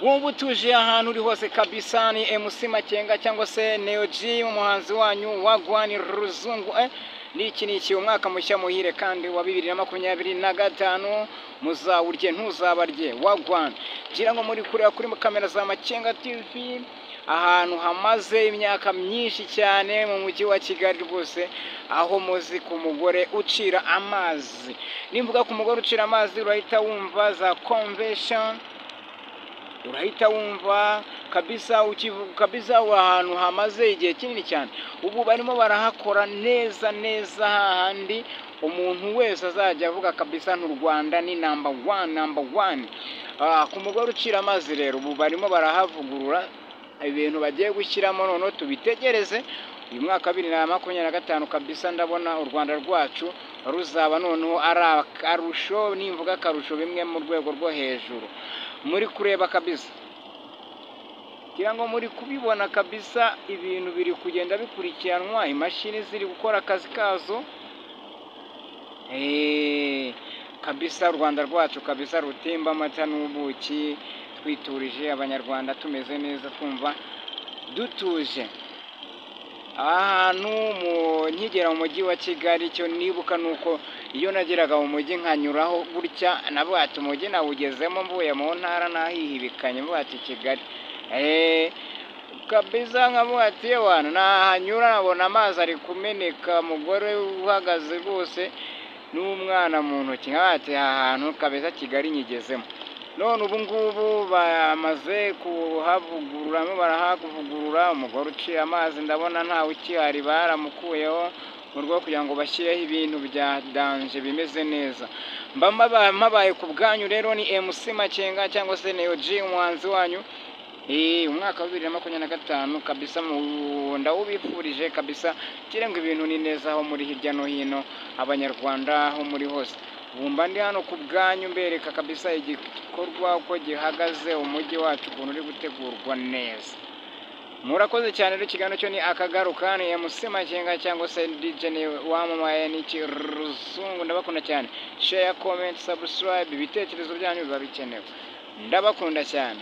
Wumva utuje ahantu uri hose kabisa, ni MC Makenga cyangwa se Neo G, umuhanzi wanyu Wagwan Ruzungu. Ni umwaka mushya muhire kandi wa 2025, muzawurye ntuzabarye Wagwan. Gira ngo muri kureba kuri kamera za Makenga TV, ahantu hamaze imyaka myinshi cyane mu mujyi wa Kigali rwose, aho muzi ku mugore ucira amazi. Nimvuga ku mugore ucira amazi, urahita wumva za convention, urahita wumva kabisa kabisa ahantu hamaze igihe kinini cyane. Ubu barimo barahakora neza hahandi umuntu wese azajya avuga kabisa n'u Rwanda ni number one. Ku mugore ucira amazi rero, ubu barimo barahavugurura ibintu bagiye gushyiramo, none tubitegereze. Uyu mwaka 2025 kabisa ndabona u Rwanda rwacu ruzaba noneho ari akarusho, nimvuga akarusho bimwe mu rwego rwo hejuru. Muri kureba kabisa, kugira ngo muri kubibona kabisa, ibintu biri kugenda bikurikiranwa, imashini ziri gukora akazi kazo. Kabisa u Rwanda rwacu kabisa rutemba amata n'ubuki, twiturije abanyarwanda tumeze neza, twumva dutuje. Ahantu nkigera mu mujyi wa Kigali, cyo nibuka nuko iyo nageraga mu mujyi nkanyuraho gutya, nabo ati umujyi nawugezemo mvuye mu ntara nahihibikanye, mvuye ati Kigali. Kabisa nkabo ati abantu nahanyura nabona amazi ari kumeneka, mugore uhagaze rwose n'umwana mu ntoki, nkati ahantu kabisa Kigali nyigezemo. None ubu ngubu bamaze kuhavugurura, barahakuvugurura. Umugore uciye amazi ndabona ntawe ukihari, baramukuyeho mu rwego kugira ngo bashyireho ibintu bya danje bimeze neza. Mabaye ku bwanyu rero, ni MC Makenga cyangwa se Neo G, umuhanzi wanyu. Umwaka wa 2025 kabisa ndawubifurije kabisa, kirenga ibintu ni neza aho muri hirya no hino abanyarwanda, aho muri hose. Bumba ndi hano ku bwanyu mbereka kabisa igikorwa uko gihagaze, umujyi wacu ukuntu uri gutegurwa neza. Murakoze cyane rero, ikiganiro cyo ni akagaruka, ni MC Makenga cyangwa se DJ wamamaye n'iki Ruzungu. Ndabakunda cyane, share, comment, subscribe, ibitekerezo byanyu biba bikenewe. Ndabakunda cyane.